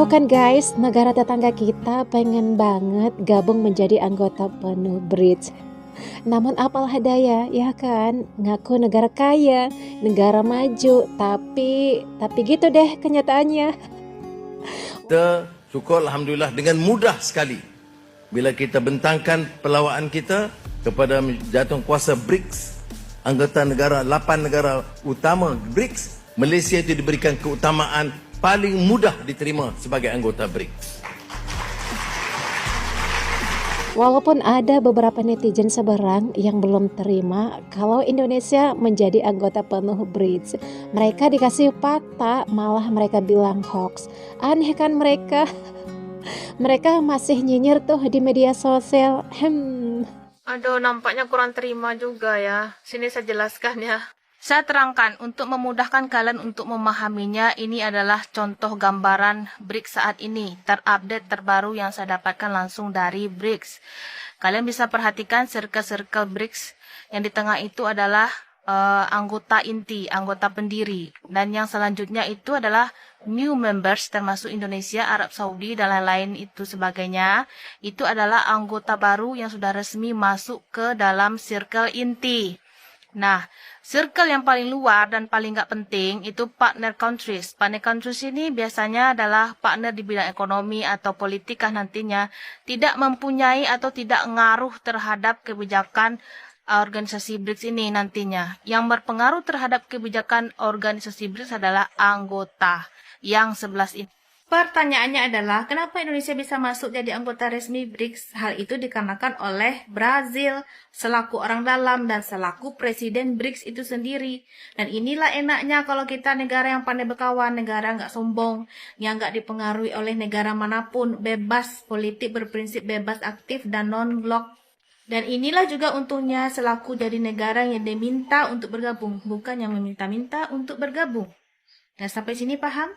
Tahu kan guys, negara tetangga kita pengen banget gabung menjadi anggota penuh BRICS. Namun apalah daya, ya kan? Ngaku negara kaya, negara maju, tapi gitu deh kenyataannya. Kita syukur Alhamdulillah dengan mudah sekali bila kita bentangkan pelawaan kita kepada jatuh kuasa BRICS, anggota negara 8 negara utama BRICS, Malaysia itu diberikan keutamaan paling mudah diterima sebagai anggota BRICS. Walaupun ada beberapa netizen seberang yang belum terima kalau Indonesia menjadi anggota penuh BRICS, mereka dikasih fakta, malah mereka bilang hoax. Aneh kan mereka? Mereka masih nyinyir tuh di media sosial. Aduh, nampaknya kurang terima juga ya. Sini saya jelaskan ya. Saya terangkan untuk memudahkan kalian untuk memahaminya, ini adalah contoh gambaran BRICS saat ini, terupdate terbaru yang saya dapatkan langsung dari BRICS. Kalian bisa perhatikan circle-circle BRICS, yang di tengah itu adalah anggota inti, anggota pendiri. Dan yang selanjutnya itu adalah new members termasuk Indonesia, Arab Saudi, dan lain-lain itu sebagainya. Itu adalah anggota baru yang sudah resmi masuk ke dalam circle inti. Nah, circle yang paling luar dan paling nggak penting itu partner countries. Partner countries ini biasanya adalah partner di bidang ekonomi atau politik nantinya, tidak mempunyai atau tidak ngaruh terhadap kebijakan organisasi BRICS ini nantinya. Yang berpengaruh terhadap kebijakan organisasi BRICS adalah anggota yang 11 ini. Pertanyaannya adalah, kenapa Indonesia bisa masuk jadi anggota resmi BRICS? Hal itu dikarenakan oleh Brazil selaku orang dalam dan selaku presiden BRICS itu sendiri. Dan inilah enaknya kalau kita negara yang pandai berkawan, negara nggak sombong, yang nggak dipengaruhi oleh negara manapun, bebas politik, berprinsip bebas aktif dan non-blok. Dan inilah juga untungnya selaku jadi negara yang diminta untuk bergabung, bukan yang meminta-minta untuk bergabung. Dan sampai sini paham?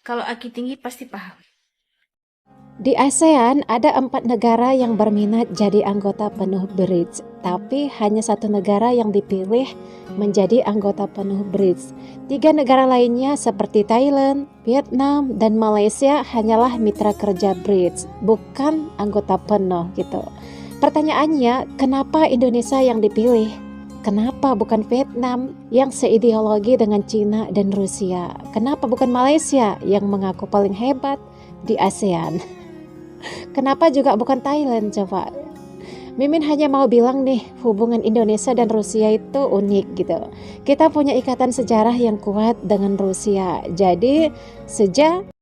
Kalau Aki tinggi pasti paham. Di ASEAN ada 4 negara yang berminat jadi anggota penuh BRICS, tapi hanya 1 negara yang dipilih menjadi anggota penuh BRICS. 3 negara lainnya seperti Thailand, Vietnam, dan Malaysia hanyalah mitra kerja BRICS, bukan anggota penuh gitu. Pertanyaannya, kenapa Indonesia yang dipilih? Kenapa bukan Vietnam yang seideologi dengan Cina dan Rusia? Kenapa bukan Malaysia yang mengaku paling hebat di ASEAN? Kenapa juga bukan Thailand coba? Mimin hanya mau bilang nih, hubungan Indonesia dan Rusia itu unik gitu. Kita punya ikatan sejarah yang kuat dengan Rusia. Jadi sejak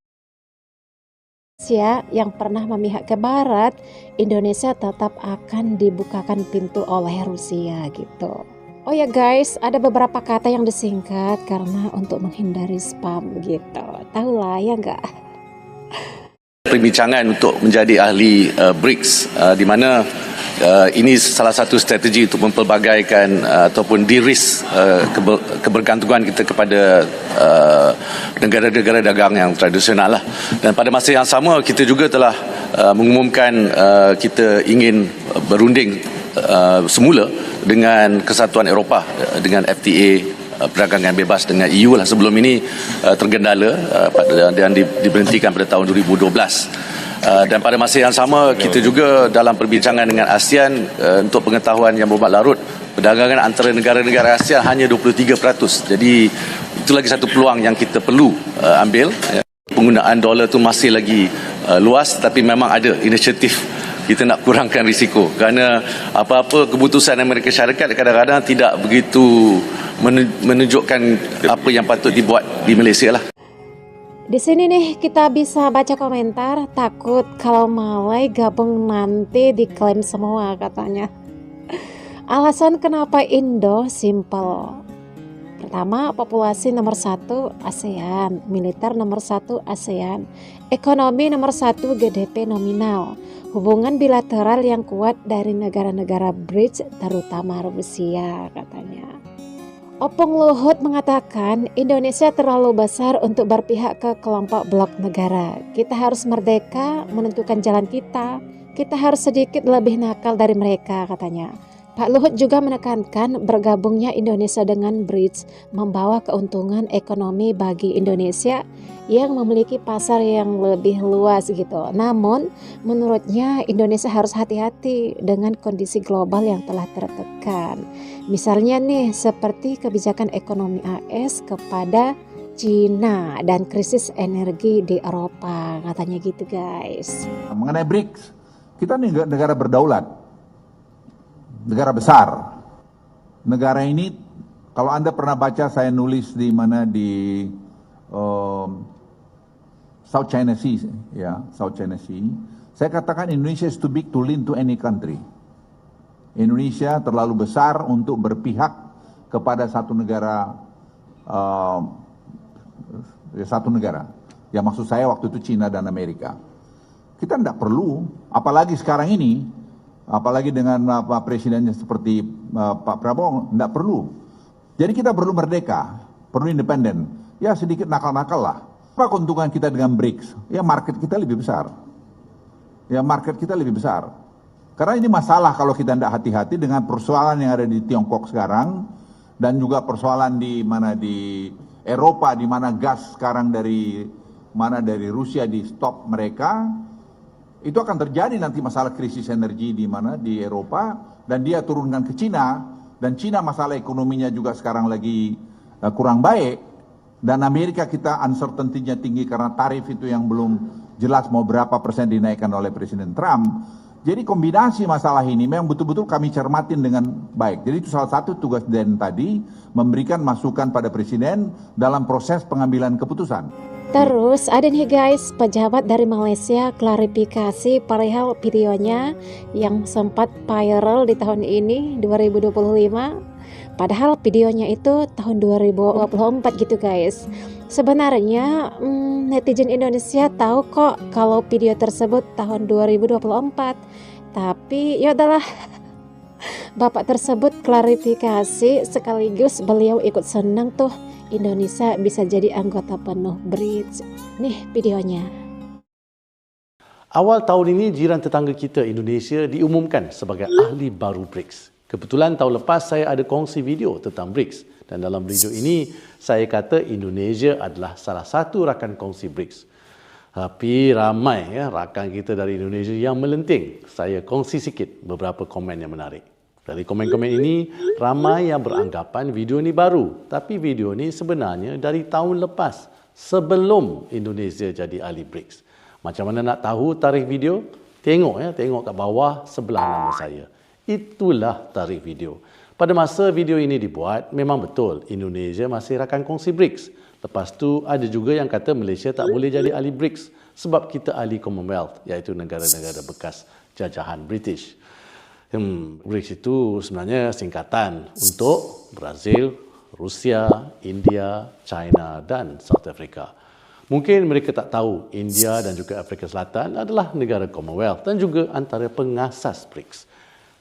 yang pernah memihak ke Barat, Indonesia tetap akan dibukakan pintu oleh Rusia gitu. Oh ya guys, ada beberapa kata yang disingkat karena untuk menghindari spam gitu. Tahu lah ya enggak? Perbincangan untuk menjadi ahli BRICS, di mana ini salah satu strategi untuk mempelbagaikan ataupun de-risk kebergantungan kita kepada negara-negara dagang yang tradisional lah. Dan pada masa yang sama kita juga telah mengumumkan kita ingin berunding semula dengan Kesatuan Eropah dengan FTA, perdagangan bebas dengan EU lah. Sebelum ini tergendala dan diberhentikan pada tahun 2012. Dan pada masa yang sama kita juga dalam perbincangan dengan ASEAN untuk pengetahuan yang berumbat larut, perdagangan antara negara-negara ASEAN hanya 23%. Jadi itu lagi satu peluang yang kita perlu ambil. Penggunaan dolar tu masih lagi luas, tapi memang ada inisiatif kita nak kurangkan risiko, kerana apa-apa keputusan Amerika Syarikat kadang-kadang tidak begitu menunjukkan apa yang patut dibuat di Malaysia lah. Di sini nih kita bisa baca komentar, takut kalau Malay gabung nanti diklaim semua katanya. Alasan kenapa Indo simple. Pertama, populasi nomor 1 ASEAN, militer nomor 1 ASEAN, ekonomi nomor 1 GDP nominal, hubungan bilateral yang kuat dari negara-negara BRICS terutama Rusia katanya. Opung Luhut mengatakan Indonesia terlalu besar untuk berpihak ke kelompok blok negara. Kita harus merdeka menentukan jalan kita. Kita harus sedikit lebih nakal dari mereka katanya. Pak Luhut juga menekankan bergabungnya Indonesia dengan BRICS membawa keuntungan ekonomi bagi Indonesia yang memiliki pasar yang lebih luas gitu. Namun, menurutnya Indonesia harus hati-hati dengan kondisi global yang telah tertekan. Misalnya nih, seperti kebijakan ekonomi AS kepada Cina dan krisis energi di Eropa, katanya gitu guys. Mengenai BRICS, kita negara berdaulat, negara besar. Negara ini, kalau Anda pernah baca saya nulis di mana di South China Sea, ya South China Sea, saya katakan Indonesia is too big to lean to any country. Indonesia terlalu besar untuk berpihak kepada satu negara. Satu negara, ya maksud saya waktu itu Cina dan Amerika. Kita tidak perlu, apalagi sekarang ini, apalagi dengan presidennya seperti Pak Prabowo, tidak perlu. Jadi kita perlu merdeka, perlu independen. Ya sedikit nakal-nakal lah. Apa keuntungan kita dengan BRICS? Ya market kita lebih besar. Karena ini masalah kalau kita tidak hati-hati dengan persoalan yang ada di Tiongkok sekarang, dan juga persoalan di mana di Eropa, di mana gas sekarang dari Rusia di stop mereka, itu akan terjadi nanti masalah krisis energi di mana di Eropa, dan dia turunkan ke Cina, dan Cina masalah ekonominya juga sekarang lagi kurang baik, dan Amerika kita uncertainty-nya tinggi karena tarif itu yang belum jelas mau berapa persen dinaikkan oleh Presiden Trump. Jadi kombinasi masalah ini memang betul-betul kami cermatin dengan baik. Jadi itu salah satu tugas Den tadi, memberikan masukan pada Presiden dalam proses pengambilan keputusan. Terus ada nih guys, pejabat dari Malaysia klarifikasi perihal videonya yang sempat viral di tahun ini 2025. Padahal videonya itu tahun 2024 gitu guys. Sebenarnya netizen Indonesia tahu kok kalau video tersebut tahun 2024. Tapi ya udahlah. Bapak tersebut klarifikasi sekaligus beliau ikut senang tuh Indonesia bisa jadi anggota penuh BRICS. Nih videonya. Awal tahun ini jiran tetangga kita Indonesia diumumkan sebagai ahli baru BRICS. Kebetulan tahun lepas saya ada kongsi video tentang BRICS, dan dalam video ini saya kata Indonesia adalah salah satu rakan kongsi BRICS. Tapi ramai rakan kita dari Indonesia yang melenting. Saya kongsi sikit beberapa komen yang menarik. Dari komen-komen ini, ramai yang beranggapan video ini baru. Tapi video ini sebenarnya dari tahun lepas, sebelum Indonesia jadi ahli BRICS. Macam mana nak tahu tarikh video? Tengok kat bawah sebelah nama saya. Itulah tarikh video. Pada masa video ini dibuat, memang betul Indonesia masih rakan kongsi BRICS. Lepas tu ada juga yang kata Malaysia tak boleh jadi ahli BRICS sebab kita ahli Commonwealth, iaitu negara-negara bekas jajahan British. BRICS itu sebenarnya singkatan untuk Brazil, Rusia, India, China dan South Africa. Mungkin mereka tak tahu India dan juga Afrika Selatan adalah negara Commonwealth dan juga antara pengasas BRICS.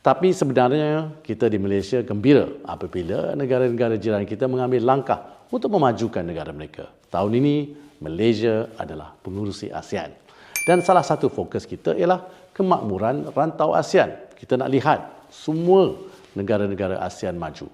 Tapi sebenarnya kita di Malaysia gembira apabila negara-negara jiran kita mengambil langkah untuk memajukan negara mereka. Tahun ini Malaysia adalah pengurusi ASEAN. Dan salah satu fokus kita ialah kemakmuran rantau ASEAN. Kita nak lihat semua negara-negara ASEAN maju.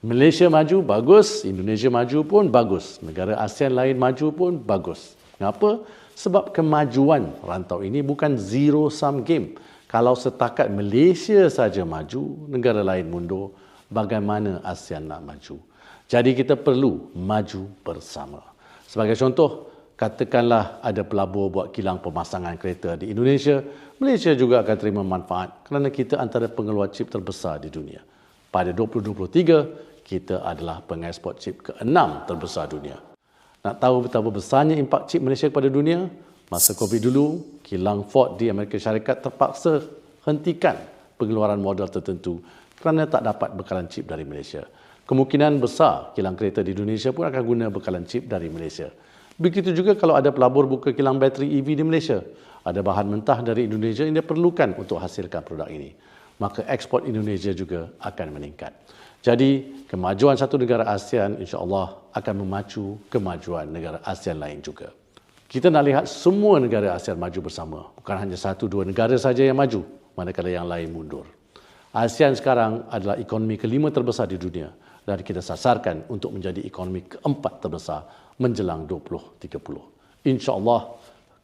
Malaysia maju, bagus. Indonesia maju pun bagus. Negara ASEAN lain maju pun bagus. Kenapa? Sebab kemajuan rantau ini bukan zero-sum game. Kalau setakat Malaysia saja maju, negara lain mundur, bagaimana ASEAN nak maju? Jadi kita perlu maju bersama. Sebagai contoh, katakanlah ada pelabur buat kilang pemasangan kereta di Indonesia, Malaysia juga akan terima manfaat kerana kita antara pengeluar chip terbesar di dunia. Pada 2023, kita adalah pengeksport chip ke-6 terbesar dunia. Nak tahu betapa besarnya impak chip Malaysia kepada dunia? Masa COVID dulu, kilang Ford di Amerika Syarikat terpaksa hentikan pengeluaran modal tertentu kerana tak dapat bekalan chip dari Malaysia. Kemungkinan besar kilang kereta di Indonesia pun akan guna bekalan chip dari Malaysia. Begitu juga kalau ada pelabur buka kilang bateri EV di Malaysia. Ada bahan mentah dari Indonesia yang diperlukan untuk hasilkan produk ini. Maka ekspor Indonesia juga akan meningkat. Jadi, kemajuan satu negara ASEAN insya-Allah akan memacu kemajuan negara ASEAN lain juga. Kita nak lihat semua negara ASEAN maju bersama. Bukan hanya satu, dua negara saja yang maju, manakala yang lain mundur. ASEAN sekarang adalah ekonomi kelima terbesar di dunia dan kita sasarkan untuk menjadi ekonomi keempat terbesar menjelang 2030. InsyaAllah,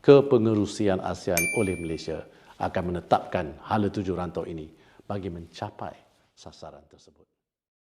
kepengerusian ASEAN oleh Malaysia akan menetapkan hala tuju rantau ini bagi mencapai sasaran tersebut.